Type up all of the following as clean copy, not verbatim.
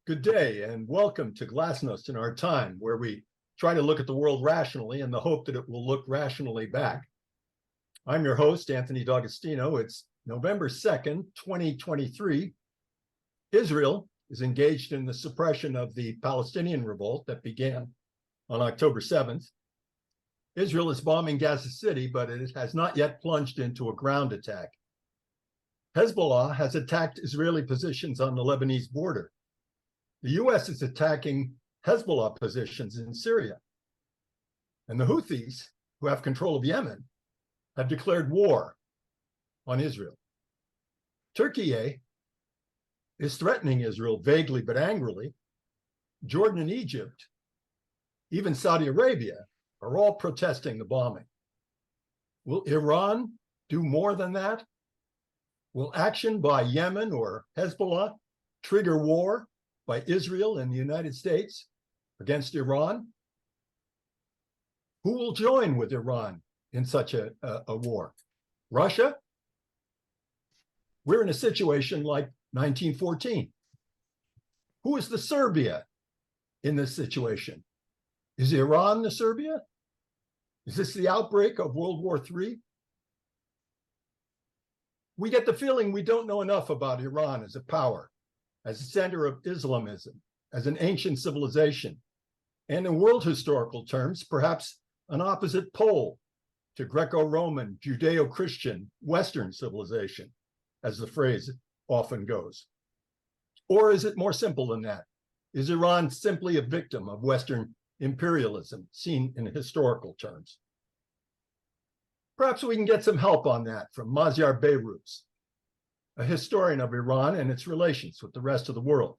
Good day and welcome to Glasnost in Our Time, where we try to look at the world rationally in the hope that it will look rationally back. I'm your host, Anthony D'Agostino. It's November 2nd, 2023. Israel is engaged in the suppression of the Palestinian revolt that began on October 7th. Israel is bombing Gaza City, but it has not yet plunged into a ground attack. Hezbollah has attacked Israeli positions on the Lebanese border. The U.S. is attacking Hezbollah positions in Syria. And the Houthis, who have control of Yemen, have declared war on Israel. Turkey is threatening Israel vaguely but angrily. Jordan and Egypt, even Saudi Arabia, are all protesting the bombing. Will Iran do more than that? Will action by Yemen or Hezbollah trigger war by Israel and the United States against Iran? Who will join with Iran in such a war? Russia? We're in a situation like 1914. Who is the Serbia in this situation? Is Iran the Serbia? Is this the outbreak of World War III? We get the feeling we don't know enough about Iran as a power, as a center of Islamism, as an ancient civilization, and in world historical terms, perhaps an opposite pole to Greco-Roman, Judeo-Christian, Western civilization, as the phrase often goes. Or is it more simple than that? Is Iran simply a victim of Western imperialism, seen in historical terms? Perhaps we can get some help on that from Maziar Behrooz, a historian of Iran and its relations with the rest of the world.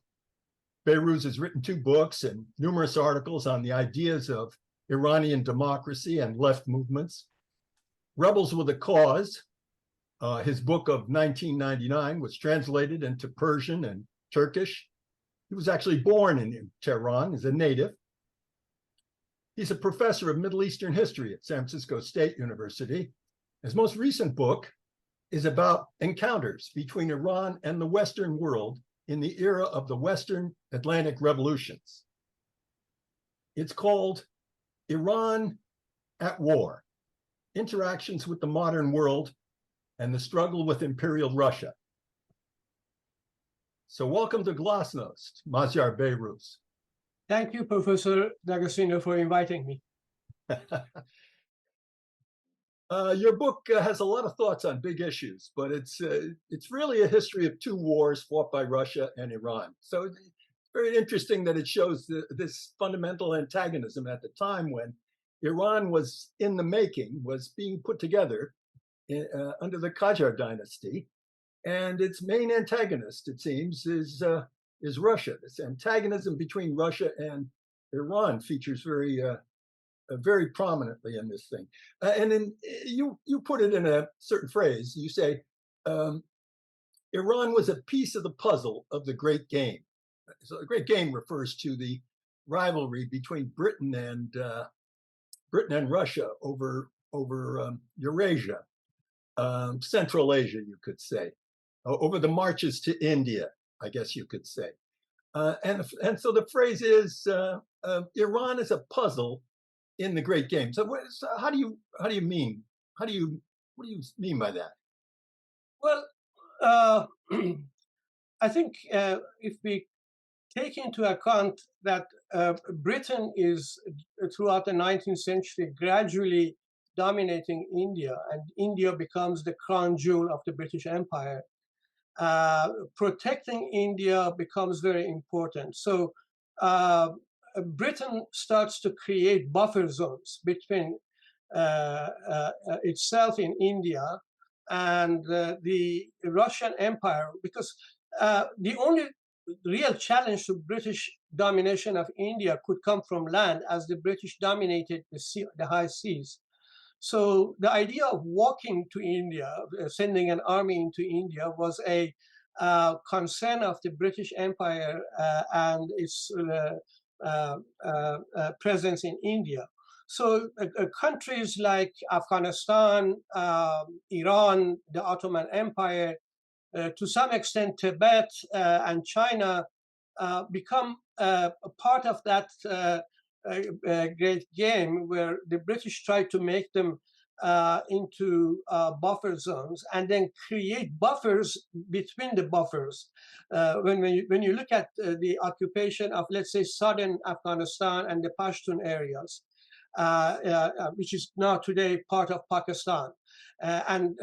Behrooz has written 2 books and numerous articles on the ideas of Iranian democracy and left movements. Rebels with a Cause, his book of 1999, was translated into Persian and Turkish. He was actually born in Tehran as a native. He's a professor of Middle Eastern history at San Francisco State University. His most recent book is about encounters between Iran and the Western world in the era of the Western Atlantic revolutions. It's called Iran at War: Interactions with the Modern World and the Struggle with Imperial Russia. So welcome to Glasnost, Maziar Behrooz. Thank you, Professor D'Agostino, for inviting me. Your book has a lot of thoughts on big issues, but it's really a history of 2 wars fought by Russia and Iran. So it's very interesting that it shows this fundamental antagonism at the time when Iran was in the making, was being put together under the Qajar dynasty, and its main antagonist, it seems, is Russia. This antagonism between Russia and Iran features very prominently in this thing. And then you put it in a certain phrase. You say, Iran was a piece of the puzzle of the Great Game. So the Great Game refers to the rivalry between Britain and Russia over Eurasia, Central Asia, you could say, over the marches to India, I guess you could say. And so the phrase is, Iran is a puzzle in the Great Game. So what do you mean by that? Well, I think if we take into account that Britain is, throughout the 19th century, gradually dominating India, and India becomes the crown jewel of the British Empire, protecting India becomes very important. So Britain starts to create buffer zones between itself in India and the Russian Empire, because the only real challenge to British domination of India could come from land, as the British dominated the high seas. So the idea of walking to India, sending an army into India, was a concern of the British Empire and its presence in India. So countries like Afghanistan, Iran, the Ottoman Empire, to some extent Tibet and China become a part of that great game where the British tried to make them into buffer zones and then create buffers between the buffers. When you look at the occupation of, let's say, southern Afghanistan and the Pashtun areas, which is now today part of Pakistan, and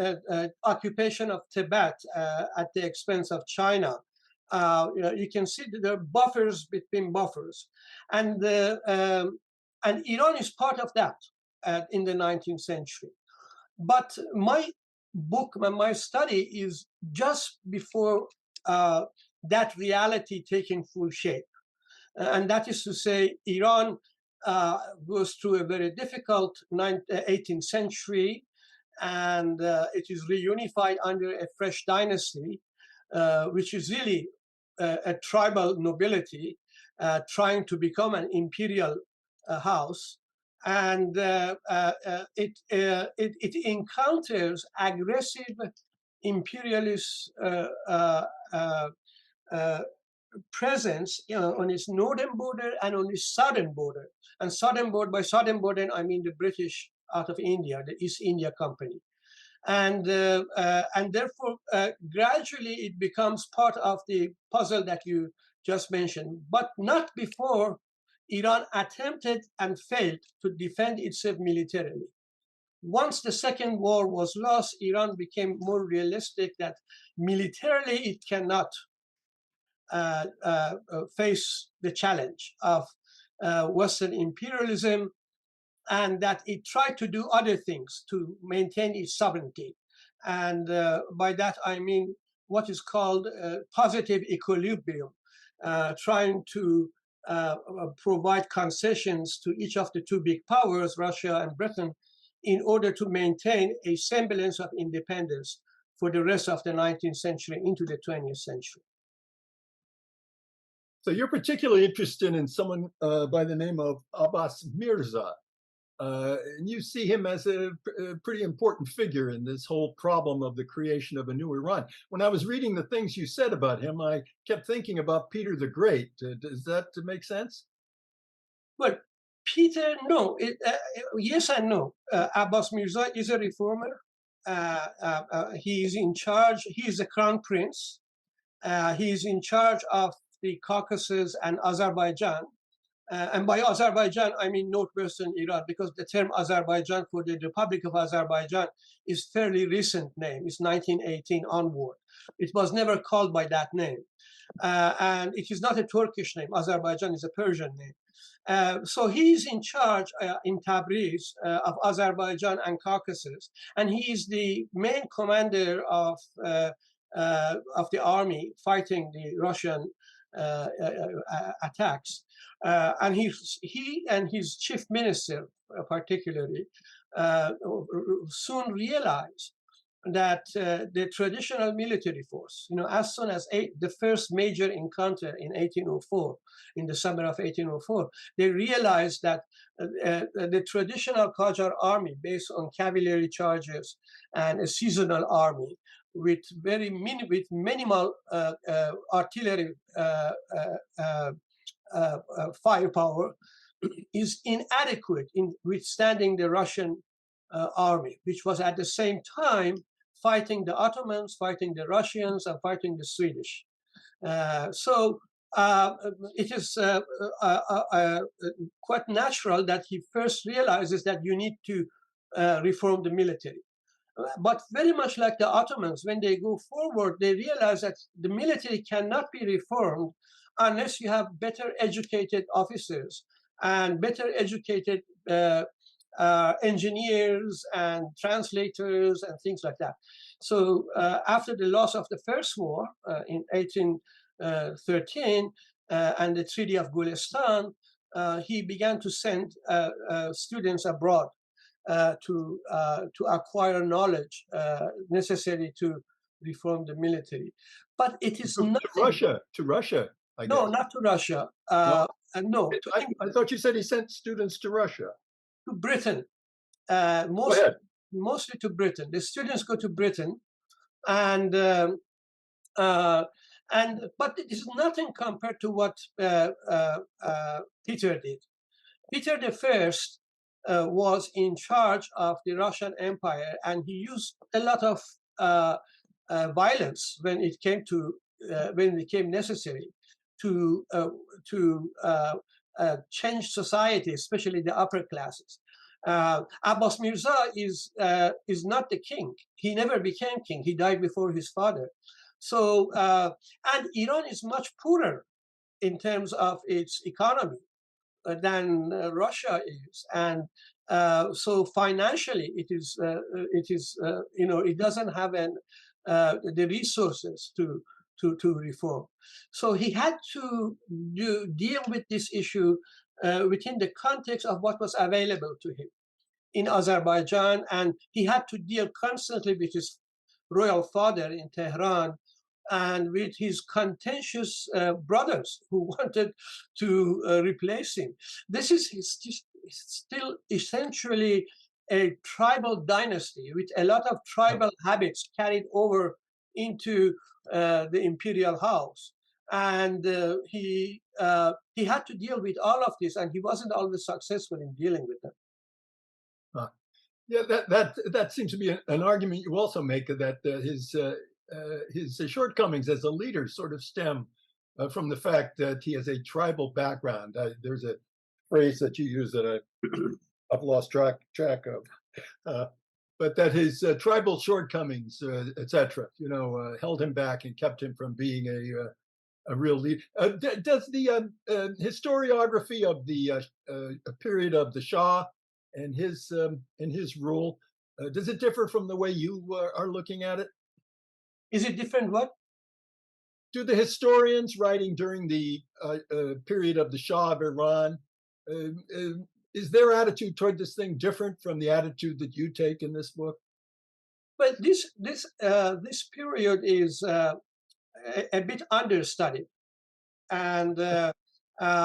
occupation of Tibet at the expense of China, you can see that there are buffers between buffers, and Iran is part of that in the 19th century. But my book, my study is just before that reality taking full shape. And that is to say, Iran goes through a very difficult 18th century, and it is reunified under a fresh dynasty, which is really a tribal nobility trying to become an imperial house. And it encounters aggressive imperialist presence, on its northern border and on its southern border. And by southern border, I mean the British out of India, the East India Company. And therefore, gradually it becomes part of the puzzle that you just mentioned, but not before Iran attempted and failed to defend itself militarily. Once the Second War was lost, Iran became more realistic that militarily it cannot face the challenge of Western imperialism, and that it tried to do other things to maintain its sovereignty. And by that, I mean what is called positive equilibrium, trying to provide concessions to each of the two big powers, Russia and Britain, in order to maintain a semblance of independence for the rest of the 19th century into the 20th century. So you're particularly interested in someone by the name of Abbas Mirza. And you see him as a pretty important figure in this whole problem of the creation of a new Iran. When I was reading the things you said about him, I kept thinking about Peter the Great. Does that make sense? Well, Peter, no. Yes and no. Abbas Mirza is a reformer. He is in charge. He is the crown prince. He is in charge of the Caucasus and Azerbaijan. And by Azerbaijan, I mean northwestern Iran, because the term Azerbaijan for the Republic of Azerbaijan is fairly recent name. It's 1918 onward. It was never called by that name. And it is not a Turkish name. Azerbaijan is a Persian name. So he's in charge in Tabriz of Azerbaijan and Caucasus. And he is the main commander of the army fighting the Russian attacks. And he and his chief minister, particularly, soon realized that the traditional military force, as soon as the first major encounter in 1804, in the summer of 1804, they realized that the traditional Qajar army, based on cavalry charges and a seasonal army, with minimal artillery firepower, is inadequate in withstanding the Russian army, which was at the same time fighting the Ottomans, fighting the Russians, and fighting the Swedish. So it is quite natural that he first realizes that you need to reform the military. But very much like the Ottomans, when they go forward, they realize that the military cannot be reformed unless you have better educated officers and better educated engineers and translators and things like that. So after the loss of the First War in 1813 and the Treaty of Gulistan, he began to send students abroad to acquire knowledge necessary to reform the military. But it is not to Russia. I no, guess. not to Russia. No. No, I thought you said he sent students to Russia. To Britain. Mostly to Britain. The students go to Britain, and But it is nothing compared to what Peter did. Peter the First was in charge of the Russian Empire, and he used a lot of violence when it came to when it became necessary to change society, especially the upper classes. Abbas Mirza is not the king. He never became king. He died before his father. So and Iran is much poorer in terms of its economy than Russia is, and so financially it is it doesn't have the resources to reform. So he had to deal with this issue within the context of what was available to him in Azerbaijan, and he had to deal constantly with his royal father in Tehran and with his contentious brothers who wanted to replace him. This is still essentially a tribal dynasty with a lot of tribal habits carried over into the imperial house. And he had to deal with all of this, and he wasn't always successful in dealing with them. Yeah, that seems to be an argument you also make, that his shortcomings as a leader sort of stem from the fact that he has a tribal background. There's a phrase that you use that I've lost track of, but that his tribal shortcomings, etc., held him back and kept him from being a real leader. Does the historiography of the period of the Shah and his rule, does it differ from the way you are looking at it? Is it different what? Do the historians writing during the period of the Shah of Iran, is their attitude toward this thing different from the attitude that you take in this book? Well, this period is a bit understudied, and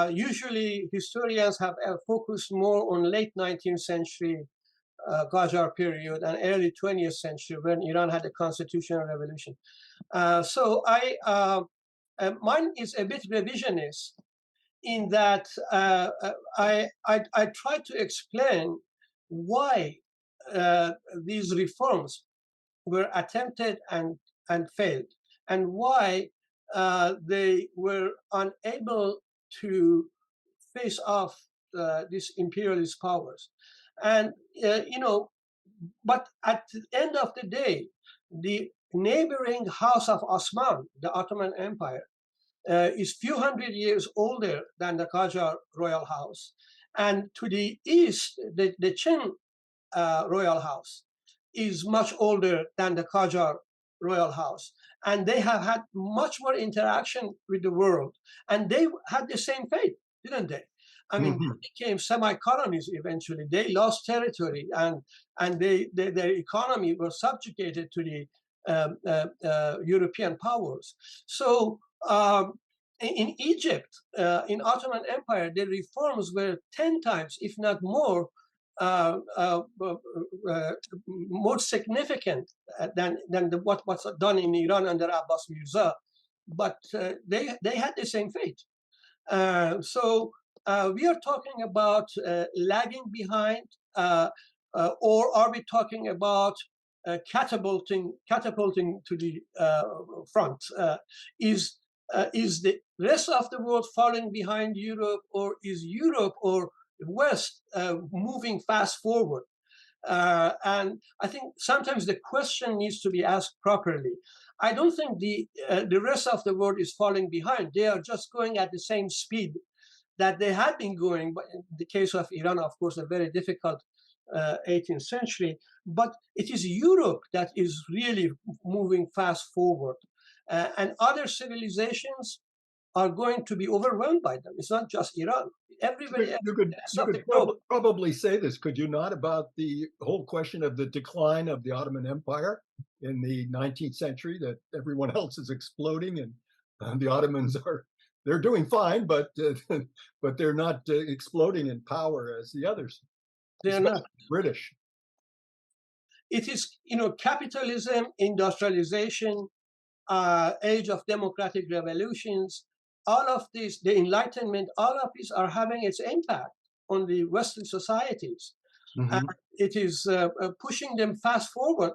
usually historians have focused more on late 19th century Qajar period and early 20th century when Iran had a constitutional revolution. So mine is a bit revisionist in that I try to explain why these reforms were attempted and failed, and why they were unable to face off these imperialist powers. And but at the end of the day, the neighboring house of Osman, the Ottoman Empire, is few hundred years older than the Qajar royal house, and to the east, the Qin royal house is much older than the Qajar royal house, and they have had much more interaction with the world, and they had the same fate, didn't they? I mean, they became semi-colonies eventually. They lost territory, and their economy was subjugated to the European powers. So in Egypt, in Ottoman Empire, the reforms were 10 times, if not more, more significant than what's done in Iran under Abbas Mirza. But they had the same fate. So we are talking about lagging behind, or are we talking about catapulting to the front? Is the rest of the world falling behind Europe, or is Europe or West moving fast forward? And I think sometimes the question needs to be asked properly. I don't think the rest of the world is falling behind. They are just going at the same speed that they had been going. But in the case of Iran, of course, a very difficult 18th century. But it is Europe that is really moving fast forward. And other civilizations are going to be overwhelmed by them. It's not just Iran. Everybody you could probably say this, could you not, about the whole question of the decline of the Ottoman Empire in the 19th century, that everyone else is exploding and the Ottomans they're doing fine, but they're not exploding in power as the others. They're not. British. It is, capitalism, industrialization, age of democratic revolutions, all of these, the Enlightenment, all of these are having its impact on the Western societies. And Mhm. it is pushing them fast forward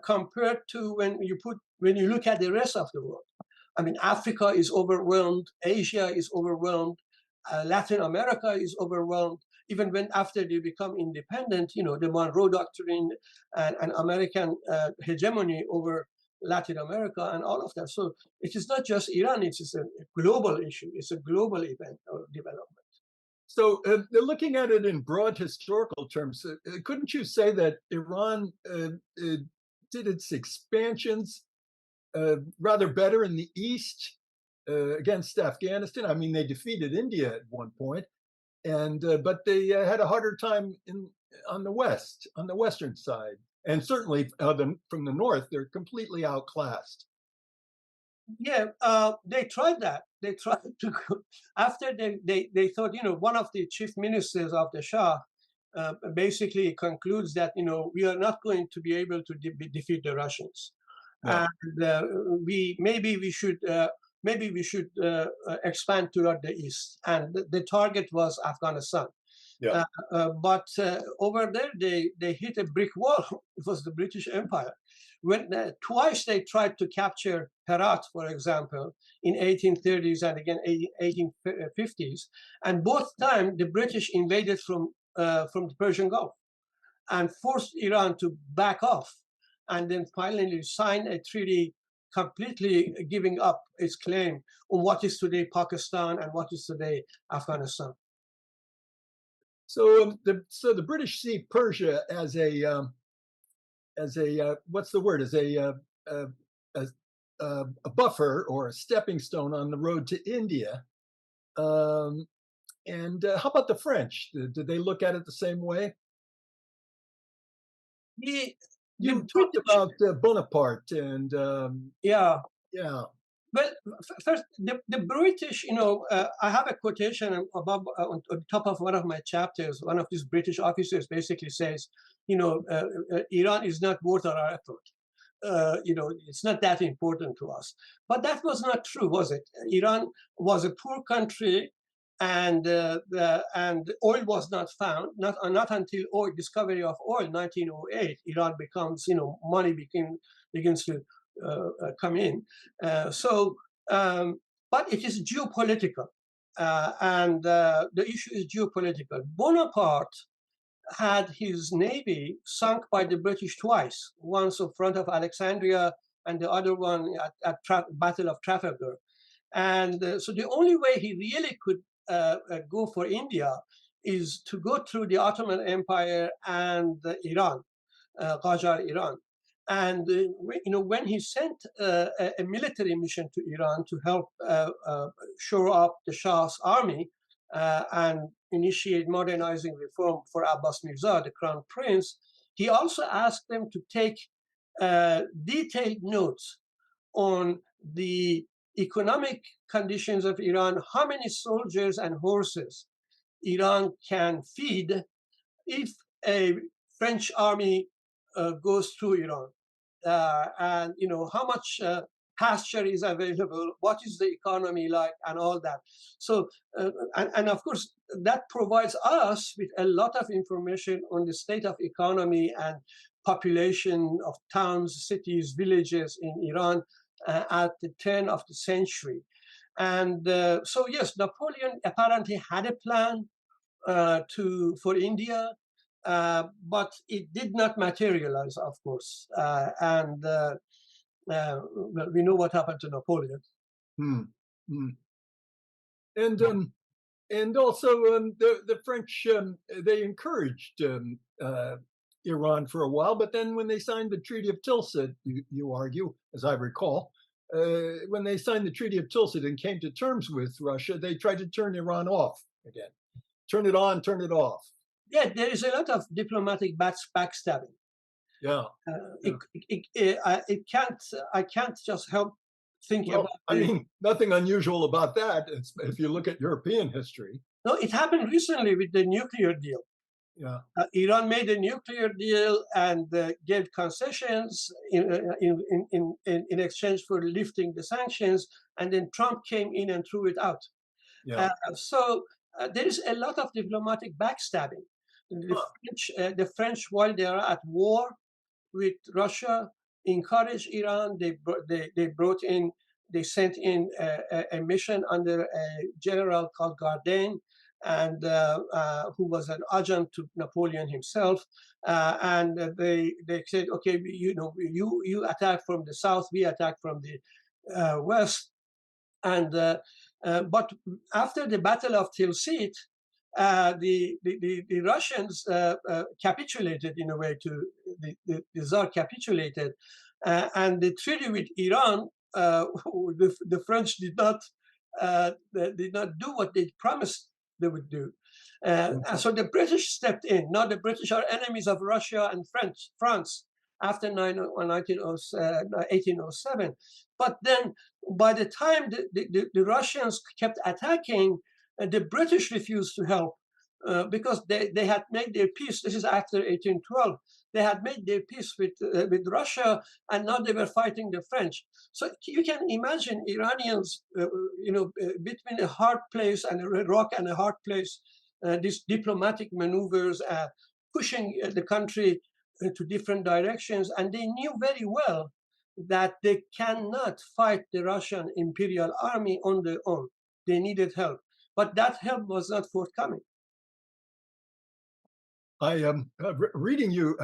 compared to when you look at the rest of the world. I mean, Africa is overwhelmed, Asia is overwhelmed, Latin America is overwhelmed. Even when after they become independent, the Monroe Doctrine and American hegemony over Latin America and all of that. So it is not just Iran; it is a global issue. It's a global event or development. So, looking at it in broad historical terms, couldn't you say that Iran did its expansions rather better in the East against Afghanistan? I mean, they defeated India at one point, and but they had a harder time on the West, on the Western side, and certainly from the North, they're completely outclassed. Yeah, they tried that. They tried to after they thought, one of the chief ministers of the Shah basically concludes that we are not going to be able to defeat the Russians, Yeah, and maybe we should expand toward the east, and the target was Afghanistan. yeah. But over there, they hit a brick wall. It was the British Empire. When twice they tried to capture Herat, for example, in 1830s and again 1850s, and both times the British invaded from the Persian Gulf and forced Iran to back off, and then finally signed a treaty completely giving up its claim on what is today Pakistan and what is today Afghanistan. So, the British see Persia as a what's the word? As a, a a buffer or a stepping stone on the road to India. Um, and how about the French? Did they look at it the same way? The the You talked British, about Bonaparte, and yeah. yeah, Well, first, the British, I have a quotation above on top of one of my chapters. One of these British officers basically says, Iran is not worth our effort. It's not that important to us. But that was not true, was it? Iran was a poor country, and and oil was not found. Not until oil discovery of oil, 1908, Iran becomes, money begins to come in. So, but it is geopolitical, and the issue is geopolitical. Bonaparte had his navy sunk by the British twice, once in front of Alexandria and the other one at Battle of Trafalgar. And so the only way he really could go for India is to go through the Ottoman Empire and Iran, Qajar, Iran. And when he sent a military mission to Iran to help shore up the Shah's army and initiate modernizing reform for Abbas Mirza, the crown prince, he also asked them to take detailed notes on the economic conditions of Iran, how many soldiers and horses Iran can feed if a French army goes through Iran, and how much pasture is available, what is the economy like, and all that. So, and of course, that provides us with a lot of information on the state of economy and population of towns, cities, villages in Iran at the turn of the century. And so, yes, Napoleon apparently had a plan for India, but it did not materialize, of course. And well, we know what happened to Napoleon. hmm, hmm. and and also the French they encouraged Iran for a while, but then when they signed the Treaty of Tilsit, you argue, as I recall, when they signed the Treaty of Tilsit and came to terms with Russia, they tried to turn Iran off again, turn it on, turn it off. Yeah, there is a lot of diplomatic backstabbing. Yeah. Yeah. It can't. I can't just help think Well, about I mean, nothing unusual about that. If you look at European history. No, it happened recently with the nuclear deal. Yeah. Iran made a nuclear deal and gave concessions in exchange for lifting the sanctions, and then Trump came in and threw it out. Yeah. So there is a lot of diplomatic backstabbing. Huh. The French, while they are at war with Russia, encouraged Iran. They sent in a mission under a general called Garden, and who was an adjunct to Napoleon himself. And they said, okay, you attack from the south, we attack from the west. And but after the Battle of Tilsit, the Russians capitulated in a way. The Tsar capitulated, and the treaty with Iran, the French did not do what they promised they would do. And so the British stepped in. Now the British are enemies of Russia and France after 1807. But then by the time the Russians kept attacking, the British refused to help because they had made their peace. This is after 1812. They had made their peace with Russia, and now they were fighting the French. So you can imagine Iranians, between a hard place and a rock and a hard place, these diplomatic maneuvers, pushing the country to different directions, and they knew very well that they cannot fight the Russian imperial army on their own. They needed help, but that help was not forthcoming. I am reading your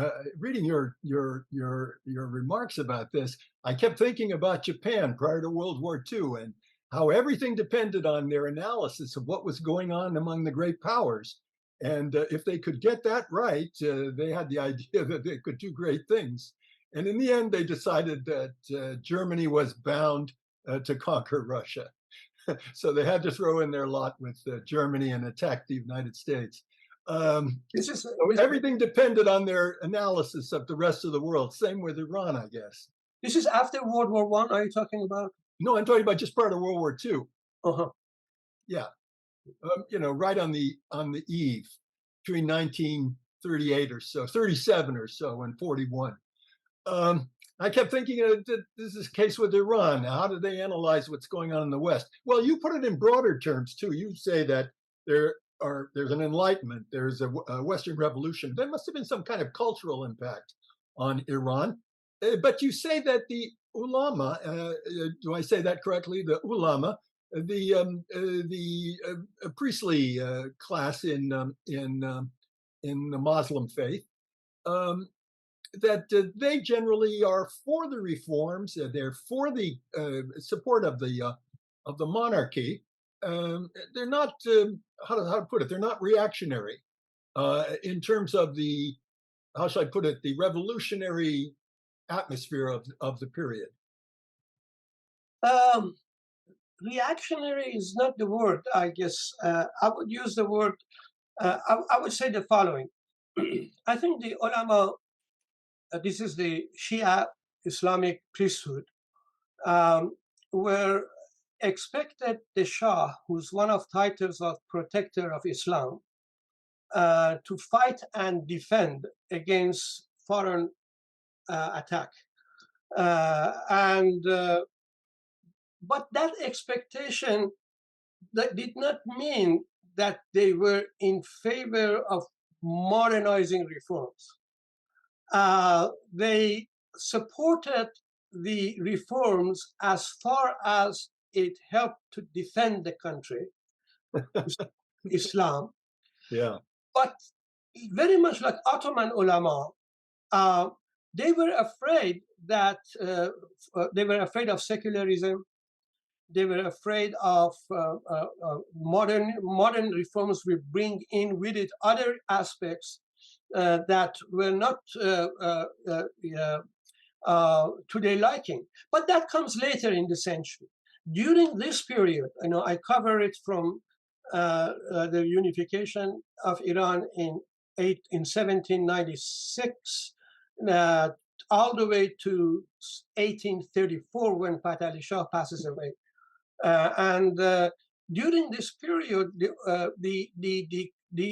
remarks about this. I kept thinking about Japan prior to World War II and how everything depended on their analysis of what was going on among the great powers. And if they could get that right, they had the idea that they could do great things. And in the end, they decided that Germany was bound to conquer Russia. So they had to throw in their lot with Germany and attack the United States. Everything depended on their analysis of the rest of the world. Same with Iran, I guess. This is after World War I. Are you talking about? No, I'm talking about just part of World War II. Uh-huh. Yeah, right on the eve, between 1938 or so, 37 or so, and 41. I kept thinking this is the case with Iran. How do they analyze what's going on in the West? Well, you put it in broader terms too. You say that there's an enlightenment, there's a Western revolution. There must have been some kind of cultural impact on Iran. But you say that the ulama, do I say that correctly? The ulama, the priestly class in the Muslim faith, that they generally are for the reforms. They're for the support of the monarchy. They're not how to put it. They're not reactionary in terms of the, how should I put it, the revolutionary atmosphere of the period. Reactionary is not the word, I guess. I would use the word. I would say the following. I think the ulama, this is the Shia Islamic priesthood, were expected the Shah, who's one of titles of protector of Islam, to fight and defend against foreign attack. But that expectation that did not mean that they were in favor of modernizing reforms. They supported the reforms as far as it helped to defend the country, Islam. Yeah. But very much like Ottoman ulama, they were afraid that they were afraid of secularism. They were afraid of modern reforms will bring in with it other aspects that were not to their liking. But that comes later in the century. During this period, I cover it from the unification of Iran in 1796 all the way to 1834 when Fath Ali Shah passes away. And during this period, the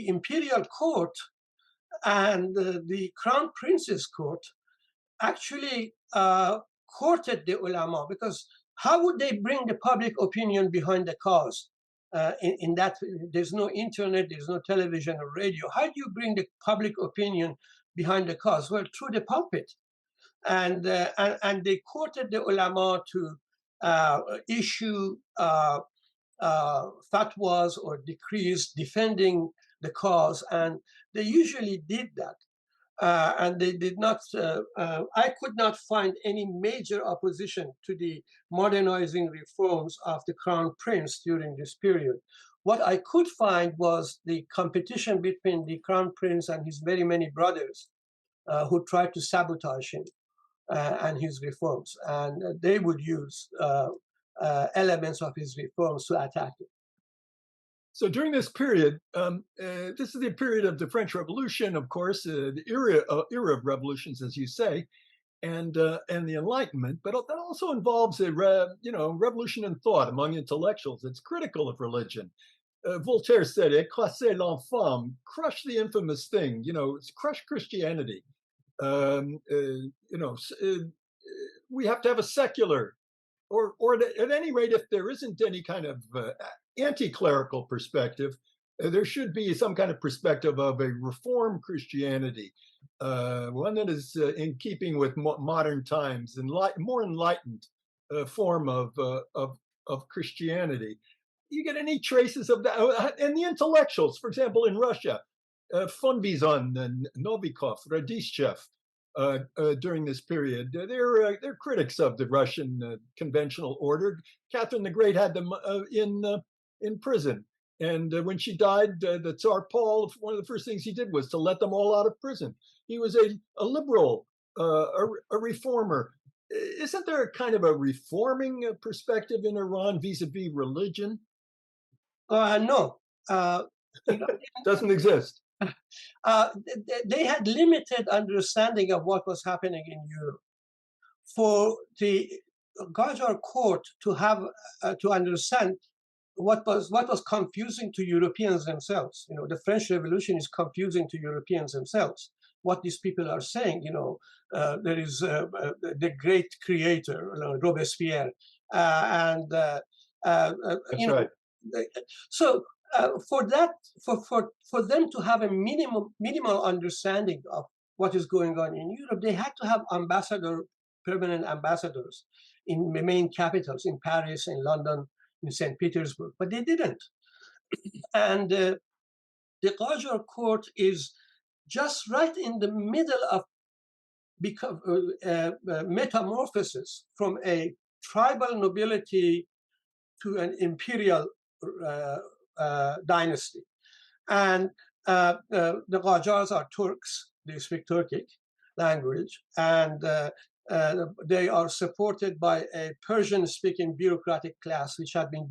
imperial court And the Crown Prince's court actually courted the ulama, because how would they bring the public opinion behind the cause? In that, there's no internet, there's no television or radio. How do you bring the public opinion behind the cause? Well, through the pulpit. And they courted the ulama to issue fatwas or decrees defending the cause, and they usually did that. And they did not, I could not find any major opposition to the modernizing reforms of the Crown Prince during this period. What I could find was the competition between the Crown Prince and his very many brothers who tried to sabotage him and his reforms. And they would use elements of his reforms to attack him. So during this period, this is the period of the French Revolution, of course, the era of revolutions, as you say, and the Enlightenment. But that also involves a revolution in thought among intellectuals. It's critical of religion. Voltaire said, "Écraser l'infâme," crush the infamous thing. Crush Christianity. We have to have a secular, or at any rate, if there isn't any kind of anti-clerical perspective, there should be some kind of perspective of a reform Christianity, one that is in keeping with modern times and more enlightened form of Christianity. You get any traces of that? And the intellectuals, for example, in Russia, Fonvizon and Novikov, Radishchev, during this period, they're critics of the Russian conventional order. Catherine the Great had them in prison, and when she died, the Tsar Paul, one of the first things he did was to let them all out of prison. He was a liberal, a reformer. Isn't there a kind of a reforming perspective in Iran vis-a-vis religion? No. Doesn't exist. They had limited understanding of what was happening in Europe. For the Qajar court to have to understand what was confusing to Europeans themselves. The French Revolution is confusing to Europeans themselves. What these people are saying, there is the great creator, Robespierre, and That's right. So for them to have a minimal understanding of what is going on in Europe, they had to have permanent ambassadors in the main capitals, in Paris, in London, in St. Petersburg, but they didn't. And the Qajar court is just right in the middle of metamorphosis from a tribal nobility to an imperial dynasty. And the Qajars are Turks. They speak Turkic language, and they are supported by a Persian-speaking bureaucratic class, which had been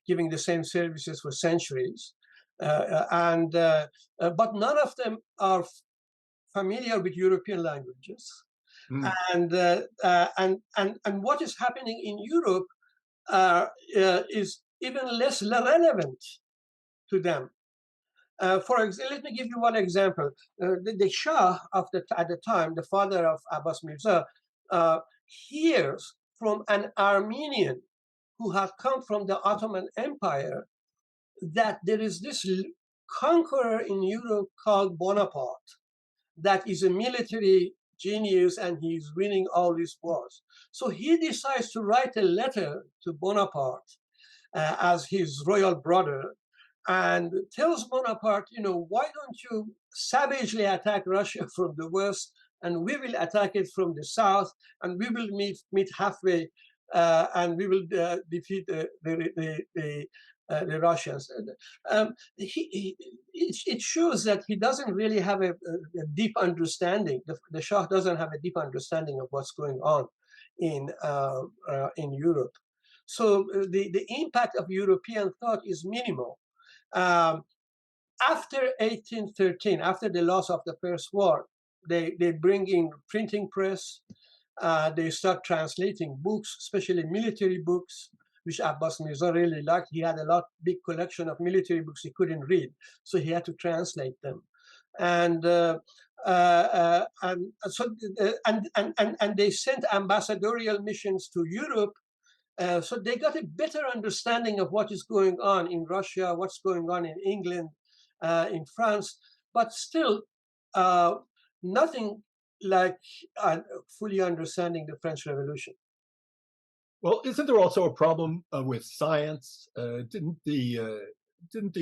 giving the same services for centuries. But none of them are familiar with European languages. Mm. And what is happening in Europe is even less relevant to them. For example, let me give you one example. The Shah at the time, the father of Abbas Mirza, hears from an Armenian who had come from the Ottoman Empire that there is this conqueror in Europe called Bonaparte that is a military genius and he's winning all these wars. So he decides to write a letter to Bonaparte as his royal brother, and tells Bonaparte, why don't you savagely attack Russia from the west, and we will attack it from the south, and we will meet halfway, and we will defeat the Russians. It shows that he doesn't really have a deep understanding. The Shah doesn't have a deep understanding of what's going on in Europe. So the impact of European thought is minimal. After 1813, after the loss of the First War, they bring in printing press. They start translating books, especially military books, which Abbas Mirza really liked. He had a big collection of military books he couldn't read, so he had to translate them. And they sent ambassadorial missions to Europe. So they got a better understanding of what is going on in Russia, what's going on in England, in France, but still nothing like fully understanding the French Revolution. Well, isn't there also a problem with science? Didn't the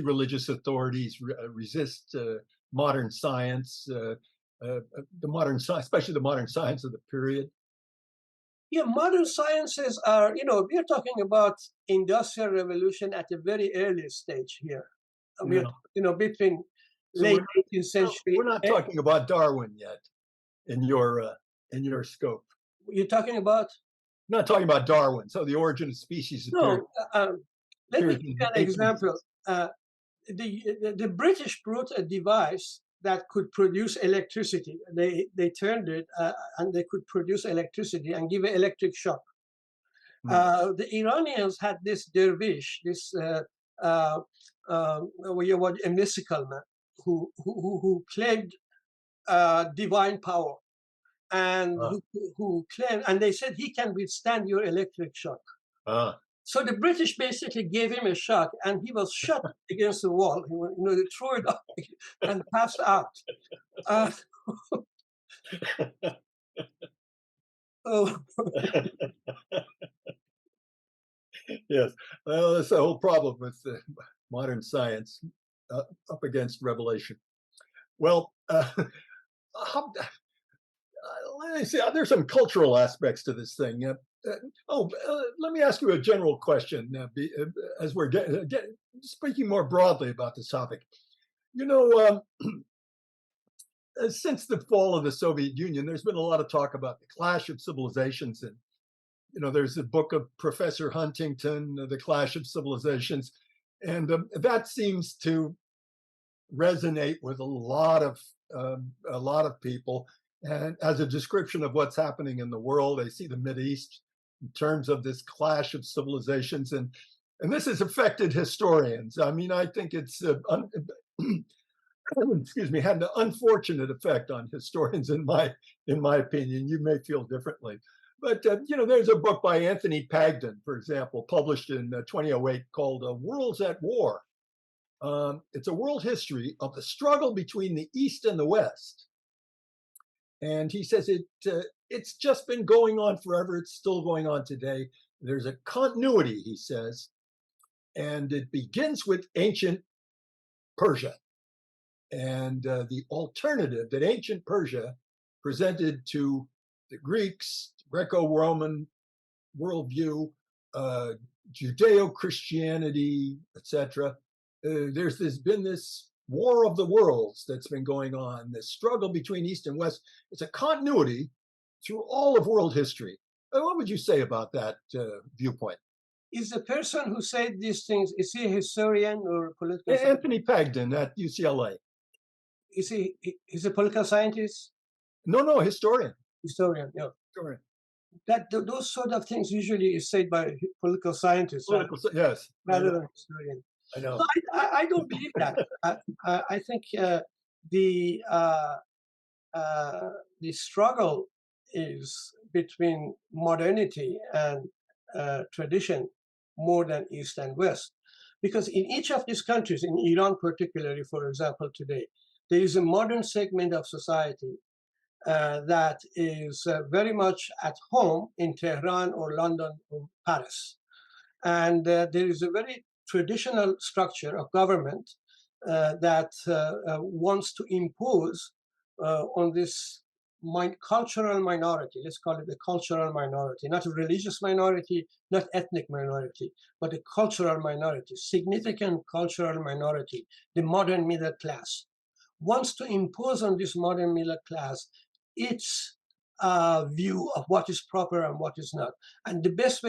religious authorities resist modern science, especially the modern science of the period? Yeah, modern sciences are, we're talking about industrial revolution at a very early stage here. We're, Yeah. Between So late 18th century. we're not talking about Darwin yet in your scope. You're talking about? I'm not talking about Darwin. So the origin of species appeared. No, let me give you an example. The British brought a device that could produce electricity. They turned it and they could produce electricity and give an electric shock. The Iranians had this dervish, this a mystical man who claimed divine power, and who claimed, and they said he can withstand your electric shock. So the British basically gave him a shock, and he was shot against the wall. They threw it up and passed out. Yes, well, that's the whole problem with modern science up against revelation. Well, let me see. There's some cultural aspects to this thing. Let me ask you a general question as we're speaking more broadly about this topic. Since the fall of the Soviet Union, there's been a lot of talk about the clash of civilizations. And, there's a book of Professor Huntington, The Clash of Civilizations. And that seems to resonate with a lot of people. And as a description of what's happening in the world, they see the Mideast in terms of this clash of civilizations. And this has affected historians. I mean, I think it's excuse me, had an unfortunate effect on historians, in my opinion. You may feel differently, but there's a book by Anthony Pagden, for example, published in 2008 called "Worlds at War." It's a world history of the struggle between the East and the West, and he says it's just been going on forever. It's still going on today. There's a continuity, he says, and it begins with ancient Persia. And the alternative that ancient Persia presented to the Greeks, Greco-Roman worldview, Judeo-Christianity, etc. There's been this war of the worlds that's been going on, this struggle between East and West. It's a continuity through all of world history. What would you say about that viewpoint? Is the person who said these things, is he a historian or political scientist? Anthony Pagden at UCLA. He's a political scientist? No, historian. Historian, yeah. Historian. Those sort of things usually is said by political scientists. Yes. Rather than historian. I know. So I don't believe that. I think the struggle is between modernity and tradition more than East and West. Because in each of these countries, in Iran particularly, for example, today, there is a modern segment of society that is very much at home in Tehran or London or Paris. And there is a very traditional structure of government that wants to impose on this cultural minority, let's call it a cultural minority, not a religious minority, not ethnic minority, but a cultural minority, significant cultural minority, the modern middle class, wants to impose on this modern middle class its view of what is proper and what is not. And the best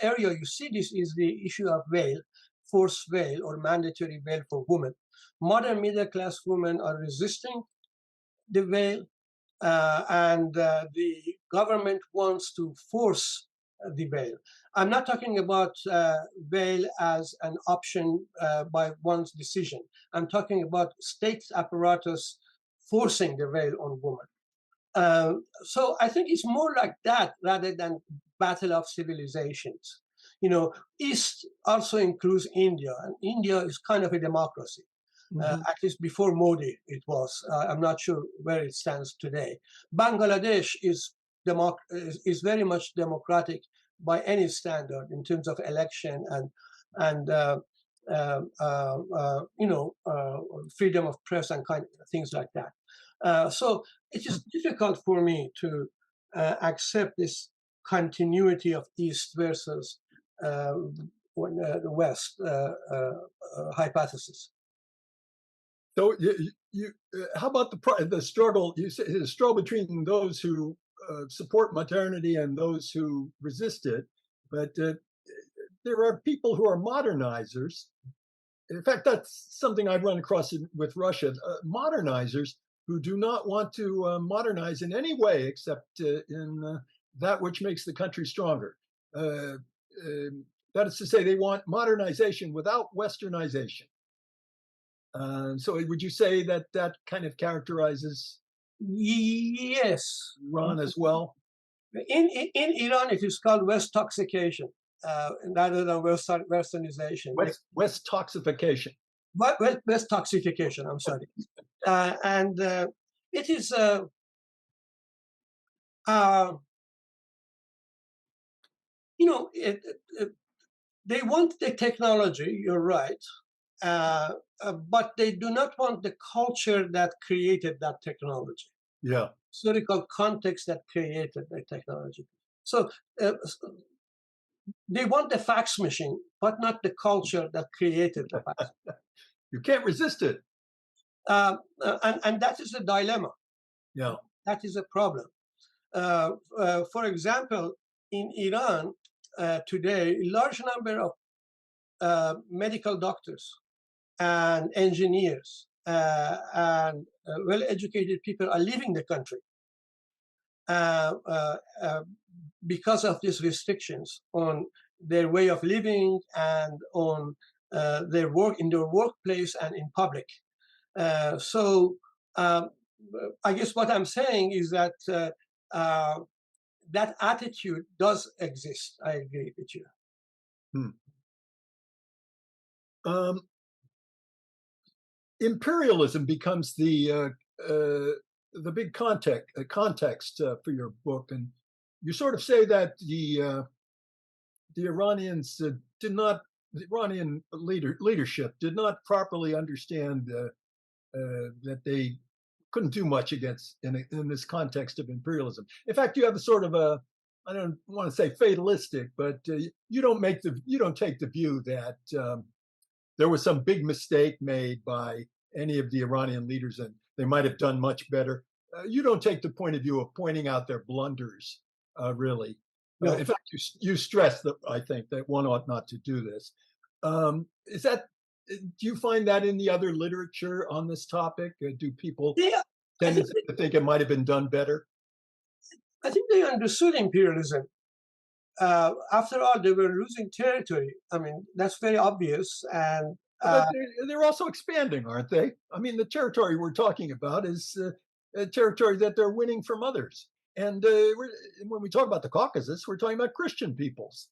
area you see this is the issue of veil, forced veil or mandatory veil for women. Modern middle class women are resisting the veil, and the government wants to force the veil. I'm not talking about veil as an option by one's decision. I'm talking about state apparatus forcing the veil on women. So I think it's more like that rather than battle of civilizations. You know, East also includes India, and India is kind of a democracy. At least before Modi, it was. I'm not sure where it stands today. Bangladesh is very much democratic by any standard in terms of election and freedom of press and things like that. So it is difficult for me to accept this continuity of East versus the West hypothesis. So how about the struggle? You say the struggle between those who support modernity and those who resist it, but there are people who are modernizers. In fact, that's something I've run across with Russia. Modernizers who do not want to modernize in any way except in that which makes the country stronger. That is to say, they want modernization without westernization. So would you say that that kind of characterizes Yes. Iran as well? In Iran, it is called West-toxication rather than westernization. West-toxification. West-toxification, I'm sorry. And it is, they want the technology, you're right, but they do not want the culture that created that technology. Yeah. Historical context that created the technology. So they want the fax machine, but not the culture that created the fax machine. You can't resist it. And that is a dilemma. Yeah. That is a problem. For example, in Iran today, a large number of medical doctors and engineers and well-educated people are leaving the country because of these restrictions on their way of living and on their work in their workplace and in public. So I guess what I'm saying is that that attitude does exist. I agree with you. Imperialism becomes the big context for your book, and you sort of say that the Iranians did not, the Iranian leadership did not properly understand that they couldn't do much against in this context of imperialism. In fact, you have a sort of a, I don't want to say fatalistic, but you don't take the view that there was some big mistake made by any of the Iranian leaders and they might have done much better. You don't take the point of view of pointing out their blunders, really. No. In fact, you stress that I think that one ought not to do this. Is that? Do you find that in the other literature on this topic? Do people tend to think it might have been done better? I think they understood imperialism. After all, they were losing territory. I mean, that's very obvious. And but they're also expanding, aren't they? I mean, the territory we're talking about is a territory that they're winning from others. And when we talk about the Caucasus, we're talking about Christian peoples.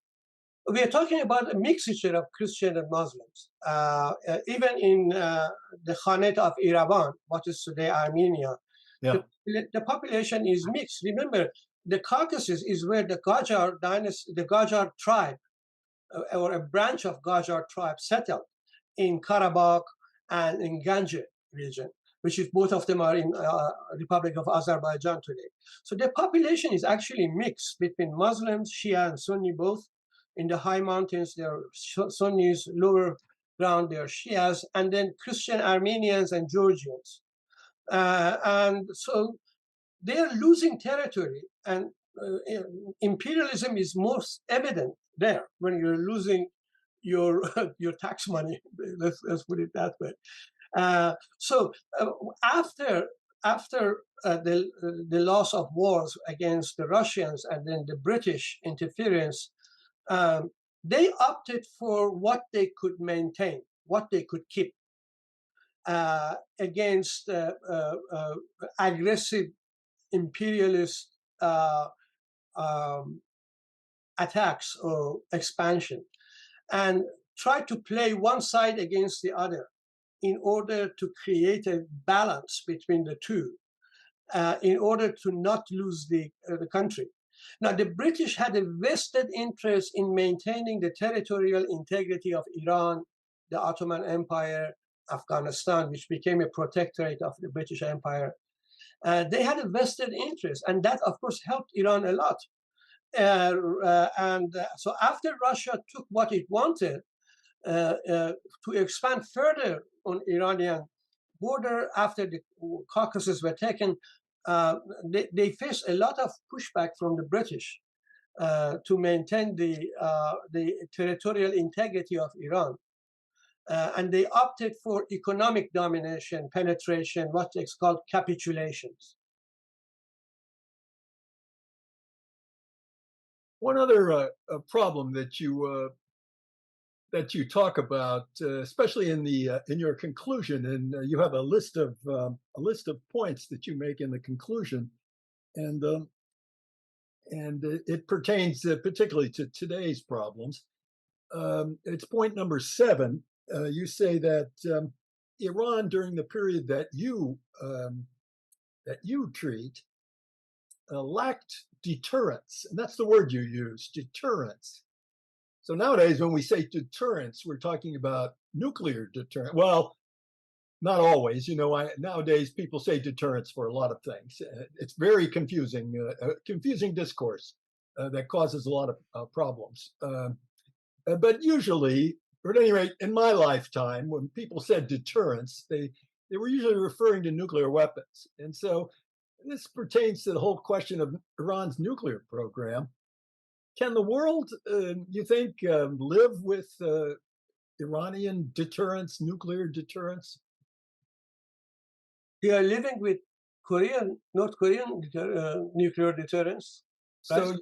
We are talking about a mixture of Christian and Muslims. Even in the Khanate of Yerevan, what is today Armenia, the population is mixed. Remember, the Caucasus is where the Qajar dynasty, the Qajar tribe, or a branch of Qajar tribe settled in Karabakh and in Ganje region, which is both of them are in Republic of Azerbaijan today. So the population is actually mixed between Muslims, Shia and Sunni both. In the high mountains, there are Sunnis, lower ground, there are Shias, and then Christian Armenians and Georgians. And so they are losing territory, and imperialism is most evident there when you're losing your tax money. Let's put it that way. So after after the loss of wars against the Russians and then the British interference, they opted for what they could maintain, what they could keep against aggressive imperialist attacks or expansion, and try to play one side against the other in order to create a balance between the two, in order to not lose the country. Now, the British had a vested interest in maintaining the territorial integrity of Iran, the Ottoman Empire, Afghanistan, which became a protectorate of the British Empire. They had a vested interest, and that, of course, helped Iran a lot. So after Russia took what it wanted to expand further on Iranian border, after the Caucasus were taken, they faced a lot of pushback from the British to maintain the territorial integrity of Iran. And they opted for economic domination, penetration, what is called capitulations. One other problem that you talk about, especially in your conclusion, and you have a list of points that you make in the conclusion, and it pertains particularly to today's problems. It's point number 7. You say that Iran, during the period that you treat, lacked deterrence, and that's the word you use, deterrence. So nowadays, when we say deterrence, we're talking about nuclear deterrence. Well, not always. Nowadays people say deterrence for a lot of things. It's very confusing, confusing discourse that causes a lot of problems. But usually, or at any rate, in my lifetime, when people said deterrence, they were usually referring to nuclear weapons. And so this pertains to the whole question of Iran's nuclear program. Can the world, you think, live with Iranian deterrence, nuclear deterrence? They are living with North Korean nuclear deterrence. So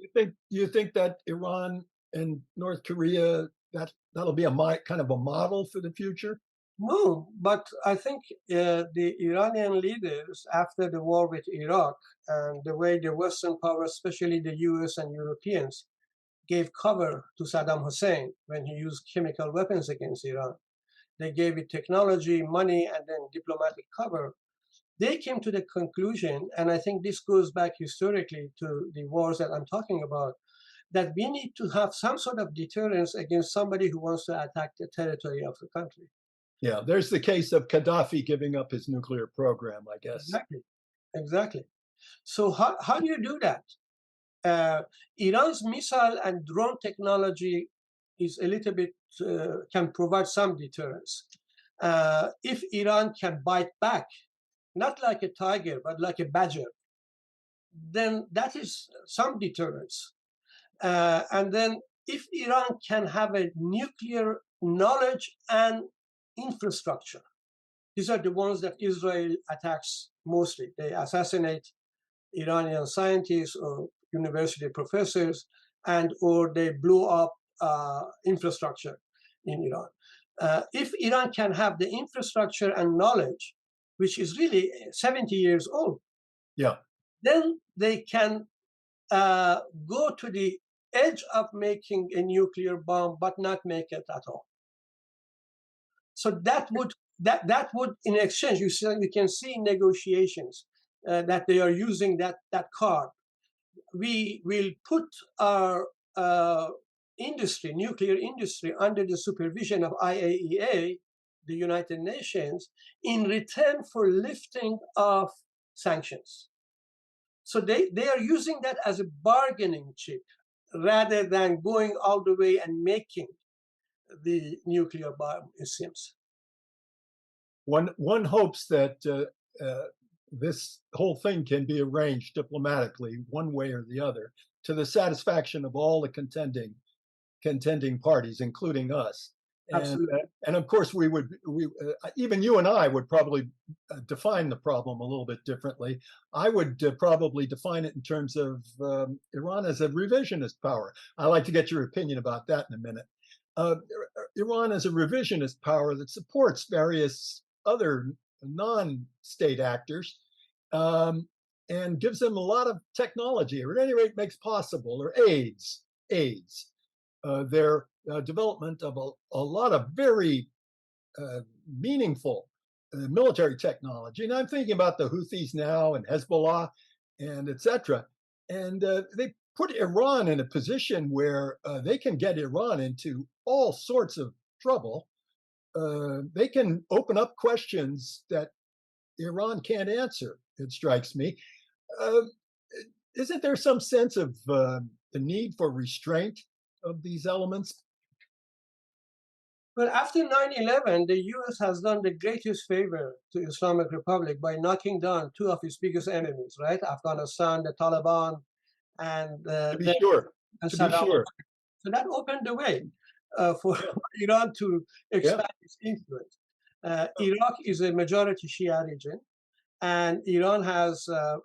you think that Iran and North Korea, that'll be kind of a model for the future? No, but I think the Iranian leaders, after the war with Iraq and the way the Western powers, especially the US and Europeans, gave cover to Saddam Hussein when he used chemical weapons against Iran. They gave it technology, money, and then diplomatic cover. They came to the conclusion, and I think this goes back historically to the wars that I'm talking about, that we need to have some sort of deterrence against somebody who wants to attack the territory of the country. Yeah, there's the case of Gaddafi giving up his nuclear program, I guess. Exactly. So how do you do that? Iran's missile and drone technology is a little bit, can provide some deterrence. If Iran can bite back, not like a tiger, but like a badger, then that is some deterrence. And then if Iran can have a nuclear knowledge and infrastructure, these are the ones that Israel attacks mostly. They assassinate Iranian scientists or university professors, or they blow up infrastructure in Iran. If Iran can have the infrastructure and knowledge, which is really 70 years old, then they can go to the edge of making a nuclear bomb, but not make it at all. So that would, in exchange, you can see in negotiations that they are using that card. We will put our nuclear industry, under the supervision of IAEA, the United Nations, in return for lifting of sanctions. So they are using that as a bargaining chip rather than going all the way and making the nuclear bomb, it seems. One hopes that this whole thing can be arranged diplomatically, one way or the other, to the satisfaction of all the contending parties, including us. And Absolutely. and of course even you and I would probably define the problem a little bit differently. I would probably define it in terms of Iran as a revisionist power. I'd like to get your opinion about that in a minute. Uh, Iran is a revisionist power that supports various other non-state actors um, and gives them a lot of technology, or at any rate makes possible, or aids their development of a lot of very meaningful military technology. And I'm thinking about the Houthis now and Hezbollah and etc. And they put Iran in a position where they can get Iran into all sorts of trouble. They can open up questions that Iran can't answer, it strikes me. Uh, isn't there some sense of the need for restraint of these elements? Well, after 9/11, the US has done the greatest favor to Islamic Republic by knocking down two of its biggest enemies, right? Afghanistan, the Taliban, and To be sure, to be Saddam. sure. So that opened the way for Yeah, Iran to yeah. expand its influence. Iraq is a majority Shia region, and Iran has a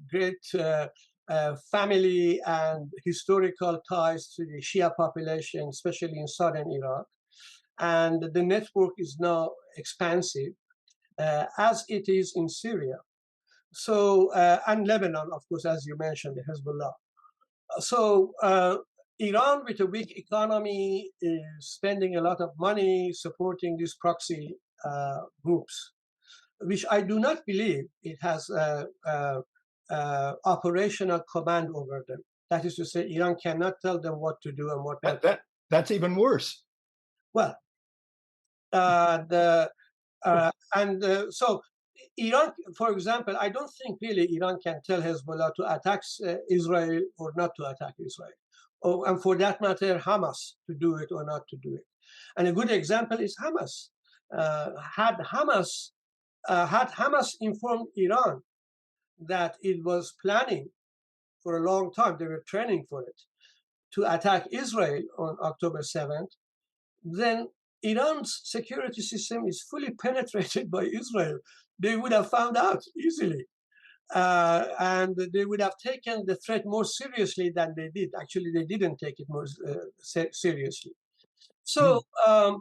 great family and historical ties to the Shia population, especially in southern Iraq. And the network is now expansive, as it is in Syria. So, and Lebanon, of course, as you mentioned, the Hezbollah. So, Iran, with a weak economy, is spending a lot of money supporting these proxy groups, which I do not believe it has operational command over them. That is to say, Iran cannot tell them what to do and what not. That's even worse. Well, so Iran, for example, I don't think really Iran can tell Hezbollah to attack Israel or not to attack Israel, and for that matter, Hamas to do it or not to do it. And a good example is Hamas. Had Hamas informed Iran that it was planning for a long time, they were training for it, to attack Israel on October 7th, then Iran's security system is fully penetrated by Israel. They would have found out easily. And they would have taken the threat more seriously than they did. Actually, they didn't take it more seriously. So, I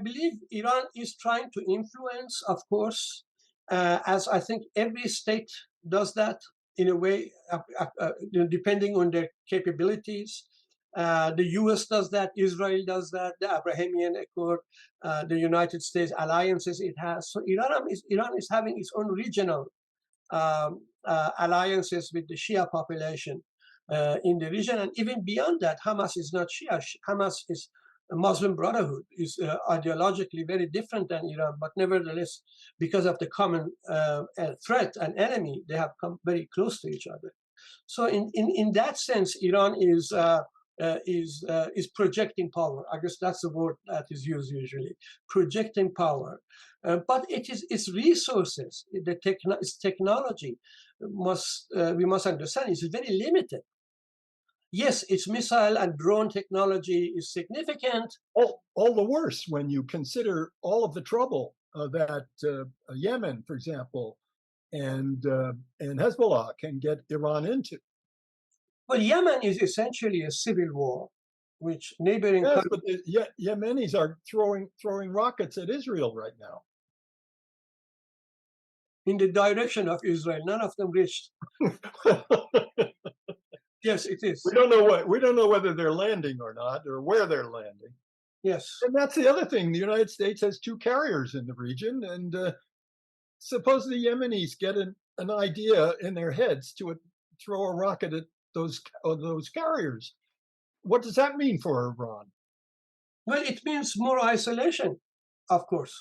believe Iran is trying to influence, of course, as I think every state does that in a way, depending on their capabilities. The US does that, Israel does that, the Abrahamian Accord, the United States alliances it has. So Iran is having its own regional alliances with the Shia population in the region. And even beyond that, Hamas is not Shia. Hamas is a Muslim Brotherhood, is ideologically very different than Iran, but nevertheless, because of the common threat and enemy, they have come very close to each other. So in that sense, Iran is projecting power. I guess that's the word that is used usually, projecting power. But its resources, its technology we must understand is very limited. Yes, its missile and drone technology is significant. All the worse when you consider all of the trouble that Yemen, for example, and Hezbollah can get Iran into. Well, Yemen is essentially a civil war, which neighboring Yes, countries. but the Yemenis are throwing rockets at Israel right now. In the direction of Israel, none of them reached. Yes, it is. We don't know whether they're landing or not, or where they're landing. Yes. And that's the other thing. The United States has two carriers in the region, and suppose the Yemenis get an idea in their heads to throw a rocket at those carriers. What does that mean for Iran? Well, it means more isolation, of course,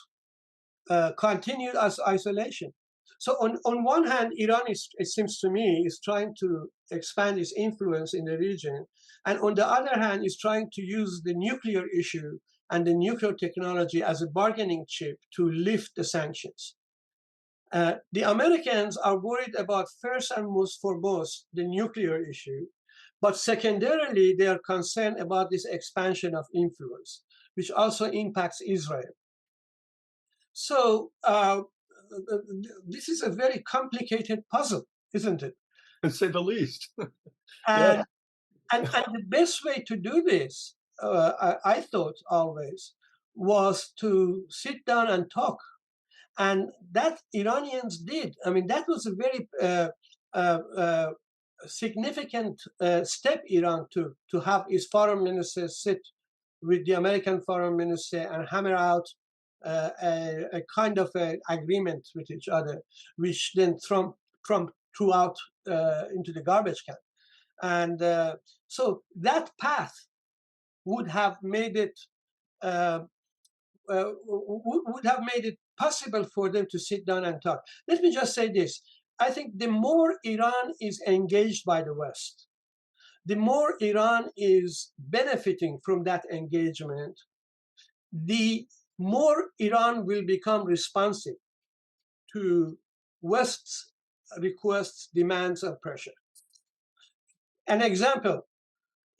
continued as isolation. So on one hand, Iran it seems to me, is trying to expand its influence in the region, and on the other hand, is trying to use the nuclear issue and the nuclear technology as a bargaining chip to lift the sanctions. The Americans are worried about first and most foremost the nuclear issue, But secondarily, they are concerned about this expansion of influence, which also impacts Israel. So this is a very complicated puzzle, isn't it? To say the least. And, Yeah. and the best way to do this, I thought always, was to sit down and talk. And that Iranians did. I mean, that was a very significant step Iran took, to have its foreign minister sit with the American foreign minister and hammer out a kind of a agreement with each other, which then Trump threw out into the garbage can. And so that path would have made it possible for them to sit down and talk. Let me just say this. I think the more Iran is engaged by the West, the more Iran is benefiting from that engagement, the more Iran will become responsive to West's requests, demands, and pressure. An example,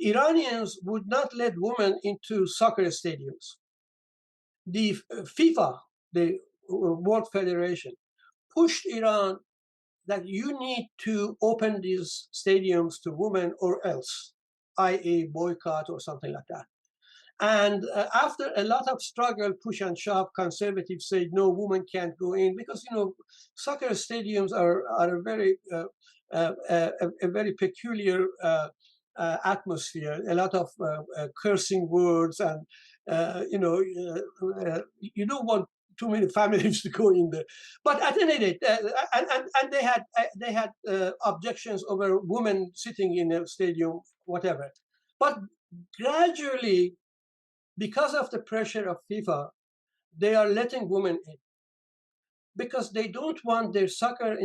Iranians would not let women into soccer stadiums. The FIFA, the World Federation, pushed Iran that you need to open these stadiums to women or else, i.e. boycott or something like that. And after a lot of struggle, push and shove, conservatives said, no, women can't go in because, soccer stadiums are a very peculiar atmosphere, a lot of cursing words, and you don't want too many families to go in there. But at any rate, and they had objections over women sitting in a stadium, whatever. But gradually, because of the pressure of FIFA, they are letting women in, because they don't want their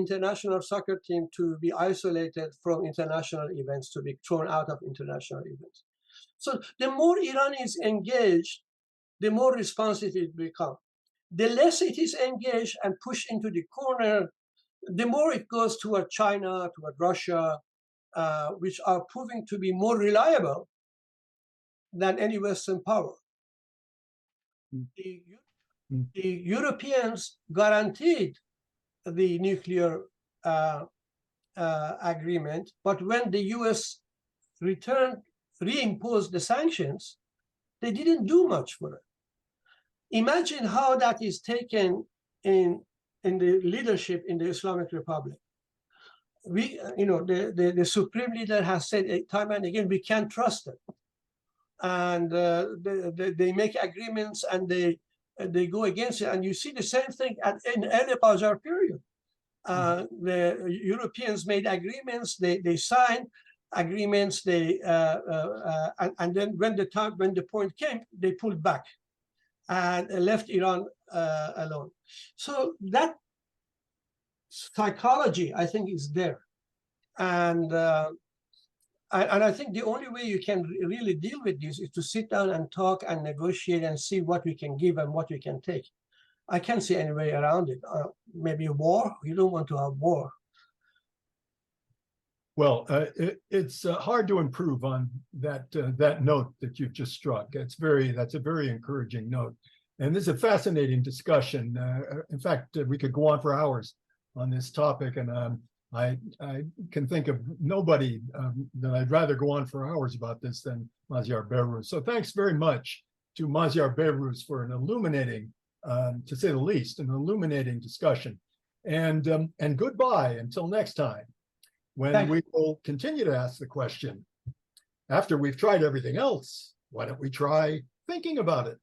international soccer team to be isolated from international events, to be thrown out of international events. So the more Iran is engaged, the more responsive it becomes. The less it is engaged and pushed into the corner, the more it goes toward China, toward Russia, which are proving to be more reliable than any Western power. The Europeans guaranteed the nuclear agreement, but when the US reimposed the sanctions, they didn't do much for it. Imagine how that is taken in the leadership in the Islamic Republic. The supreme leader has said time and again, we can't trust them. And they make agreements and they go against it. And you see the same thing in early Maziar period. The Europeans made agreements, they signed agreements, and then when the point came, they pulled back and left Iran alone. So that psychology, I think, is there. And I think the only way you can really deal with this is to sit down and talk and negotiate and see what we can give and what we can take. I can't see any way around it. Maybe a war. You don't want to have war. Well, it's hard to improve on that note that you've just struck. That's a very encouraging note, and this is a fascinating discussion. In fact, we could go on for hours on this topic, and I can think of nobody that I'd rather go on for hours about this than Maziar Behrooz. So thanks very much to Maziar Behrooz for an illuminating, to say the least, an illuminating discussion. And goodbye until next time, when we will continue to ask the question, after we've tried everything else, why don't we try thinking about it?